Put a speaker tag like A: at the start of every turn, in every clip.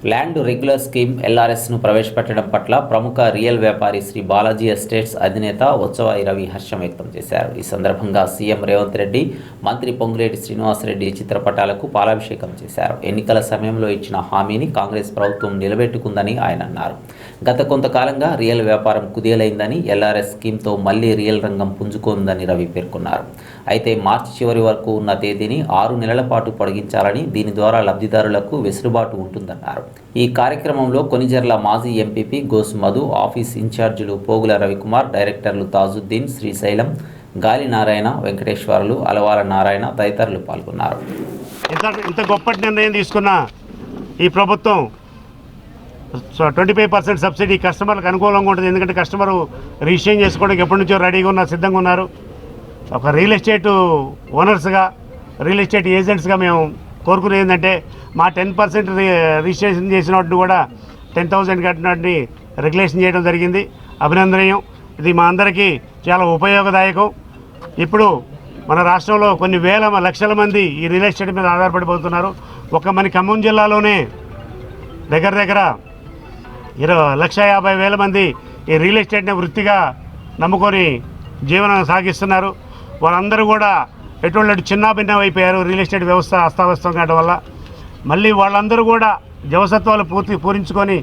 A: Land regular scheme ఎల్ఆర్ఎస్ను ప్రవేశపెట్టడం పట్ల ప్రముఖ రియల్ వ్యాపారి శ్రీ బాలాజీ ఎస్టేట్స్ అధినేత ఉత్సవాయి రవి హర్షం వ్యక్తం చేశారు. ఈ సందర్భంగా సీఎం రేవంత్ రెడ్డి, మంత్రి పొంగులేటి శ్రీనివాసరెడ్డి చిత్రపటాలకు పాలాభిషేకం చేశారు. ఎన్నికల సమయంలో ఇచ్చిన హామీని కాంగ్రెస్ ప్రభుత్వం నిలబెట్టుకుందని ఆయన అన్నారు. గత కొంతకాలంగా రియల్ వ్యాపారం కుదేలైందని, ఎల్ఆర్ఎస్ స్కీమ్తో మళ్లీ రియల్ రంగం పుంజుకుందని రవి పేర్కొన్నారు. అయితే మార్చి చివరి వరకు ఉన్న తేదీని 6 నెలల పాటు పొడిగించాలని, దీని ద్వారా లబ్ధిదారులకు వెసులుబాటు ఉంటుందన్నారు. ఈ కార్యక్రమంలో కొనిజర్ల మాజీ ఎంపీపీ గోసు మధు, ఆఫీస్ ఇన్ఛార్జీలు పోగుల రవికుమార్, డైరెక్టర్లు తాజుద్దీన్, శ్రీశైలం, గాలి నారాయణ, వెంకటేశ్వర్లు, అలవాల నారాయణ తదితరులు పాల్గొన్నారు.
B: ఇంత గొప్ప నిర్ణయం తీసుకున్న ఈ ప్రభుత్వం 25% సబ్సిడీ కస్టమర్లకు అనుకూలంగా ఉంటుంది. ఎందుకంటే కస్టమరు రిజిస్ట్రేషన్ చేసుకోవడానికి ఎప్పటి నుంచో రెడీగా ఉన్నారు, సిద్ధంగా ఉన్నారు. ఒక రియల్ ఎస్టేట్ ఓనర్స్గా, రియల్ ఎస్టేట్ ఏజెంట్స్గా మేము కోరుకునేది ఏంటంటే, మా 10% రిజిస్ట్రేషన్ చేసిన వాటిని కూడా 10,000 కట్టినట్టుని రెగ్యులేషన్ చేయడం జరిగింది. అభినందనీయం. ఇది మా అందరికీ చాలా ఉపయోగదాయకం. ఇప్పుడు మన రాష్ట్రంలో కొన్ని లక్షల మంది ఈ రియల్ ఎస్టేట్ మీద ఆధారపడిపోతున్నారు. మన ఖమ్మం జిల్లాలోనే దగ్గర 1,50,000 మంది ఈ రియల్ ఎస్టేట్ని వృత్తిగా నమ్ముకొని జీవనం సాగిస్తున్నారు. వాళ్ళందరూ కూడా ఎటువంటి చిన్నాభిన్నం అయిపోయారు రియల్ ఎస్టేట్ వ్యవస్థ అస్తవ్యస్తం కావడం వల్ల. మళ్ళీ వాళ్ళందరూ కూడా జవసత్వాలు పూరించుకొని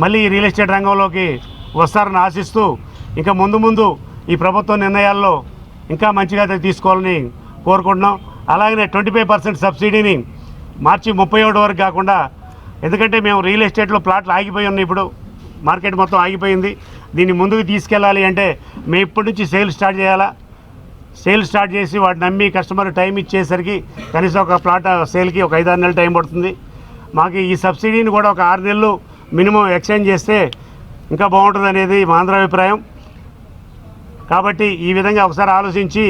B: మళ్ళీ ఈ రియల్ ఎస్టేట్ రంగంలోకి వస్తారని ఆశిస్తూ, ఇంకా ముందు ఈ ప్రభుత్వ నిర్ణయాల్లో ఇంకా మంచిగా తీసుకోవాలని కోరుకుంటున్నాం. అలాగనే 25% సబ్సిడీని మార్చి 31 వరకు కాకుండా, ఎందుకంటే మేము రియల్ ఎస్టేట్లో ప్లాట్లు ఆగిపోయి ఉన్నాయి. ఇప్పుడు మార్కెట్ మొత్తం ఆగిపోయింది. దీన్ని ముందుకు తీసుకెళ్ళాలి అంటే మేము ఇప్పటి నుంచి సేల్ స్టార్ట్ చేయాలా. సేల్ స్టార్ట్ చేసి వాటిని నమ్మి కస్టమర్ టైం ఇచ్చేసరికి కనీసం ఒక ప్లాట్ సేల్కి ఒక 5-6 నెలలు టైం పడుతుంది. మాకు ఈ సబ్సిడీని కూడా ఒక 6 నెలలు మినిమం ఎక్స్టెండ్ చేస్తే ఇంకా బాగుంటుంది అనేది మా అందరి అభిప్రాయం. కాబట్టి ఈ విధంగా ఒకసారి ఆలోచించి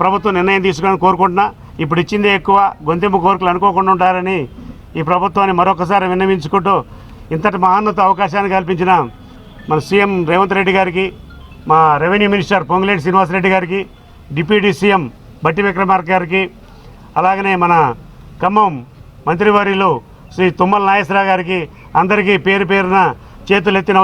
B: ప్రభుత్వం నిర్ణయం తీసుకోవాలని కోరుకుంటున్నా. ఇప్పుడు ఇచ్చిందే ఎక్కువ, గొంతెమ్మ కోరికలు అనుకోకుండా ఉంటారని ఈ ప్రభుత్వాన్ని మరొకసారి విన్నవించుకుంటూ, ఇంతటి మహోన్నత అవకాశాన్ని కల్పించిన మన సీఎం రేవంత్ రెడ్డి గారికి, మా రెవెన్యూ మినిస్టర్ పొంగులేటి శ్రీనివాసరెడ్డి గారికి, డిప్యూటీ సీఎం బట్టి విక్రమార్క గారికి, అలాగనే మన ఖమ్మం మంత్రివర్యులు శ్రీ తుమ్మల నాగేశ్వరరావు గారికి, అందరికీ పేరు పేరున చేతులెత్తిన